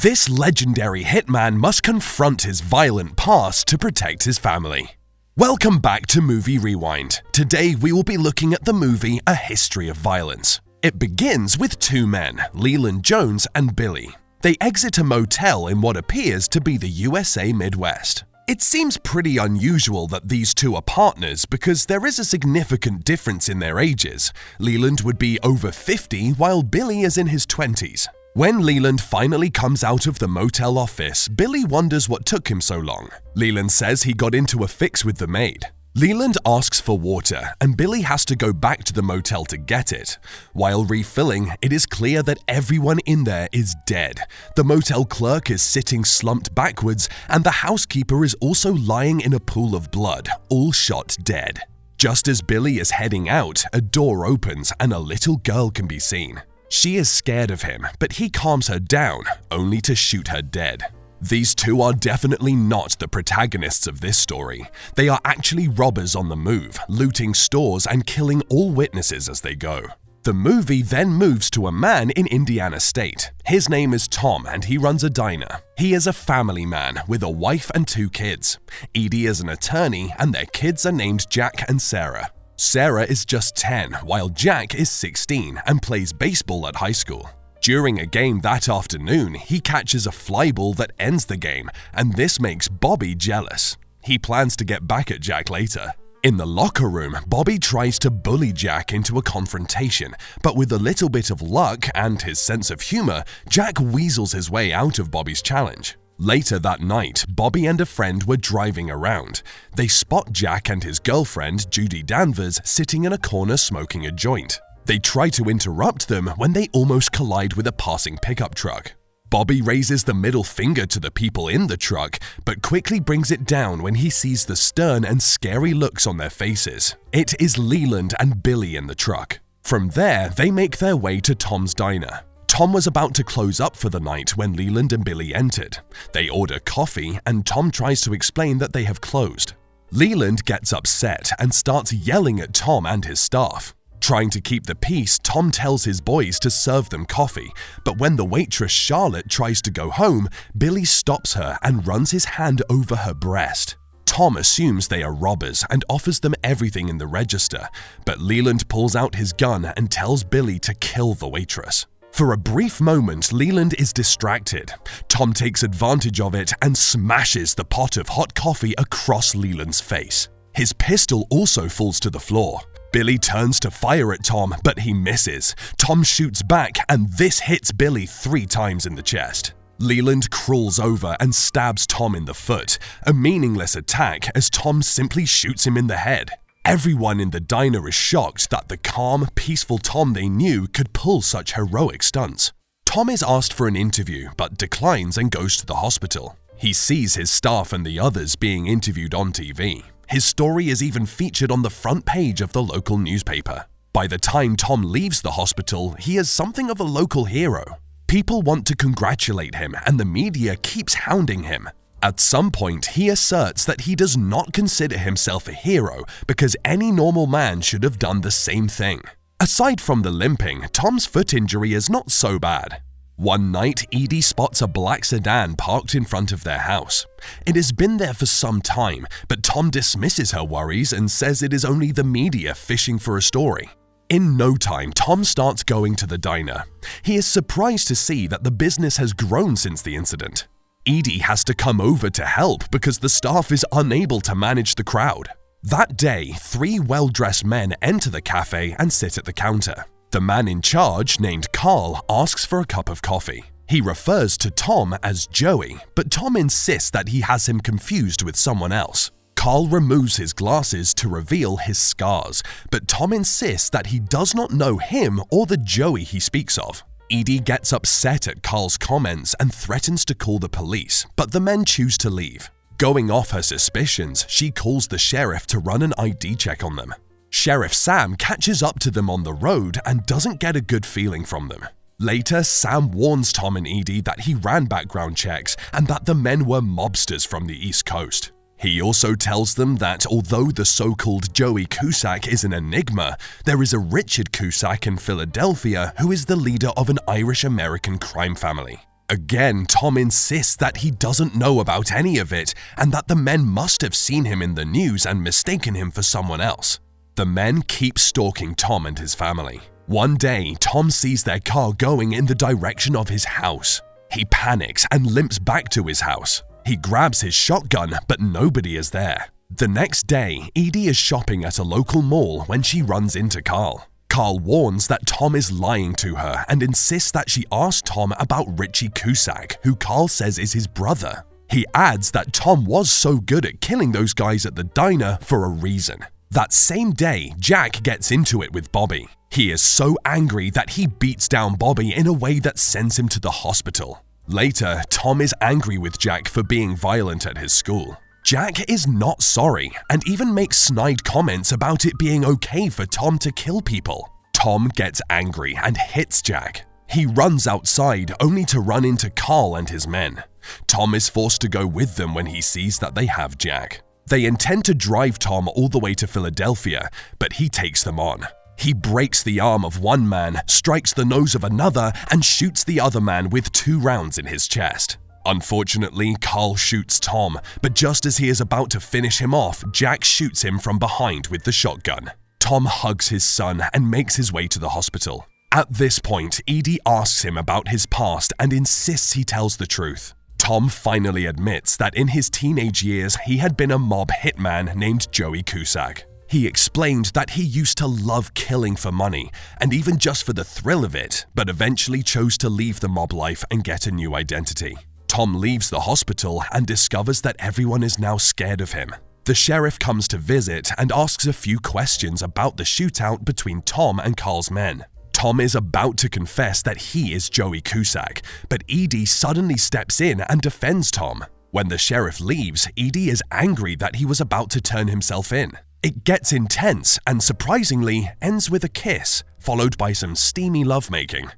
This legendary hitman must confront his violent past to protect his family. Welcome back to Movie Rewind. Today we will be looking at the movie A History of Violence. It begins with two men, Leland Jones and Billy. They exit a motel in what appears to be the USA Midwest. It seems pretty unusual that these two are partners because there is a significant difference in their ages. Leland would be over 50 while Billy is in his 20s. When Leland finally comes out of the motel office, Billy wonders what took him so long. Leland says he got into a fix with the maid. Leland asks for water, and Billy has to go back to the motel to get it. While refilling, it is clear that everyone in there is dead. The motel clerk is sitting slumped backwards, and the housekeeper is also lying in a pool of blood, all shot dead. Just as Billy is heading out, a door opens and a little girl can be seen. She is scared of him, but he calms her down, only to shoot her dead. These two are definitely not the protagonists of this story. They are actually robbers on the move, looting stores and killing all witnesses as they go. The movie then moves to a man in Indiana State. His name is Tom and he runs a diner. He is a family man with a wife and two kids. Edie is an attorney and their kids are named Jack and Sarah. Sarah is just 10 while Jack is 16 and plays baseball at high school. During a game that afternoon, he catches a fly ball that ends the game, and this makes Bobby jealous. He plans to get back at Jack later. In the locker room, Bobby tries to bully Jack into a confrontation, but with a little bit of luck and his sense of humor, Jack weasels his way out of Bobby's challenge. Later that night, Bobby and a friend were driving around. They spot Jack and his girlfriend, Judy Danvers, sitting in a corner smoking a joint. They try to interrupt them when they almost collide with a passing pickup truck. Bobby raises the middle finger to the people in the truck, but quickly brings it down when he sees the stern and scary looks on their faces. It is Leland and Billy in the truck. From there, they make their way to Tom's diner. Tom was about to close up for the night when Leland and Billy entered. They order coffee, and Tom tries to explain that they have closed. Leland gets upset and starts yelling at Tom and his staff. Trying to keep the peace, Tom tells his boys to serve them coffee, but when the waitress Charlotte tries to go home, Billy stops her and runs his hand over her breast. Tom assumes they are robbers and offers them everything in the register, but Leland pulls out his gun and tells Billy to kill the waitress. For a brief moment, Leland is distracted. Tom takes advantage of it and smashes the pot of hot coffee across Leland's face. His pistol also falls to the floor. Billy turns to fire at Tom, but he misses. Tom shoots back, and this hits Billy 3 times in the chest. Leland crawls over and stabs Tom in the foot, a meaningless attack as Tom simply shoots him in the head. Everyone in the diner is shocked that the calm, peaceful Tom they knew could pull such heroic stunts. Tom is asked for an interview, but declines and goes to the hospital. He sees his staff and the others being interviewed on TV. His story is even featured on the front page of the local newspaper. By the time Tom leaves the hospital, he is something of a local hero. People want to congratulate him, and the media keeps hounding him. At some point, he asserts that he does not consider himself a hero because any normal man should have done the same thing. Aside from the limping, Tom's foot injury is not so bad. One night, Edie spots a black sedan parked in front of their house. It has been there for some time, but Tom dismisses her worries and says it is only the media fishing for a story. In no time, Tom starts going to the diner. He is surprised to see that the business has grown since the incident. Edie has to come over to help because the staff is unable to manage the crowd. That day, 3 well-dressed men enter the cafe and sit at the counter. The man in charge, named Carl, asks for a cup of coffee. He refers to Tom as Joey, but Tom insists that he has him confused with someone else. Carl removes his glasses to reveal his scars, but Tom insists that he does not know him or the Joey he speaks of. Edie gets upset at Carl's comments and threatens to call the police, but the men choose to leave. Going off her suspicions, she calls the sheriff to run an ID check on them. Sheriff Sam catches up to them on the road and doesn't get a good feeling from them. Later, Sam warns Tom and Edie that he ran background checks and that the men were mobsters from the East Coast. He also tells them that although the so-called Joey Cusack is an enigma, there is a Richard Cusack in Philadelphia who is the leader of an Irish-American crime family. Again, Tom insists that he doesn't know about any of it and that the men must have seen him in the news and mistaken him for someone else. The men keep stalking Tom and his family. One day, Tom sees their car going in the direction of his house. He panics and limps back to his house. He grabs his shotgun, but nobody is there. The next day, Edie is shopping at a local mall when she runs into Carl. Carl warns that Tom is lying to her and insists that she asked Tom about Richie Cusack, who Carl says is his brother. He adds that Tom was so good at killing those guys at the diner for a reason. That same day, Jack gets into it with Bobby. He is so angry that he beats down Bobby in a way that sends him to the hospital. Later, Tom is angry with Jack for being violent at his school. Jack is not sorry and even makes snide comments about it being okay for Tom to kill people. Tom gets angry and hits Jack. He runs outside only to run into Carl and his men. Tom is forced to go with them when he sees that they have Jack. They intend to drive Tom all the way to Philadelphia, but he takes them on. He breaks the arm of one man, strikes the nose of another, and shoots the other man with 2 rounds in his chest. Unfortunately, Carl shoots Tom, but just as he is about to finish him off, Jack shoots him from behind with the shotgun. Tom hugs his son and makes his way to the hospital. At this point, Edie asks him about his past and insists he tells the truth. Tom finally admits that in his teenage years, he had been a mob hitman named Joey Cusack. He explained that he used to love killing for money, and even just for the thrill of it, but eventually chose to leave the mob life and get a new identity. Tom leaves the hospital and discovers that everyone is now scared of him. The sheriff comes to visit and asks a few questions about the shootout between Tom and Carl's men. Tom is about to confess that he is Joey Cusack, but Edie suddenly steps in and defends Tom. When the sheriff leaves, Edie is angry that he was about to turn himself in. It gets intense and, surprisingly, ends with a kiss, followed by some steamy lovemaking.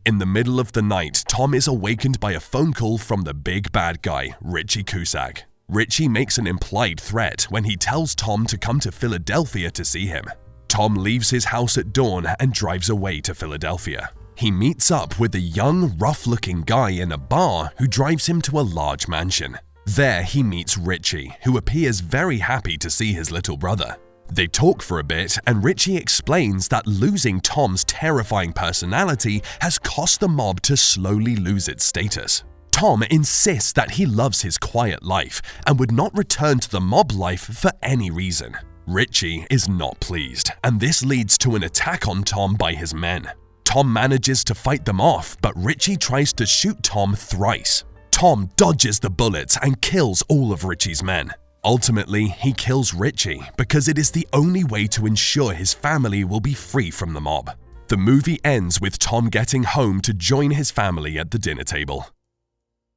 In the middle of the night, Tom is awakened by a phone call from the big bad guy, Richie Cusack. Richie makes an implied threat when he tells Tom to come to Philadelphia to see him. Tom leaves his house at dawn and drives away to Philadelphia. He meets up with a young, rough-looking guy in a bar who drives him to a large mansion. There he meets Richie, who appears very happy to see his little brother. They talk for a bit, and Richie explains that losing Tom's terrifying personality has cost the mob to slowly lose its status. Tom insists that he loves his quiet life and would not return to the mob life for any reason. Richie is not pleased, and this leads to an attack on Tom by his men. Tom manages to fight them off, but Richie tries to shoot Tom thrice. Tom dodges the bullets and kills all of Richie's men. Ultimately, he kills Richie because it is the only way to ensure his family will be free from the mob. The movie ends with Tom getting home to join his family at the dinner table.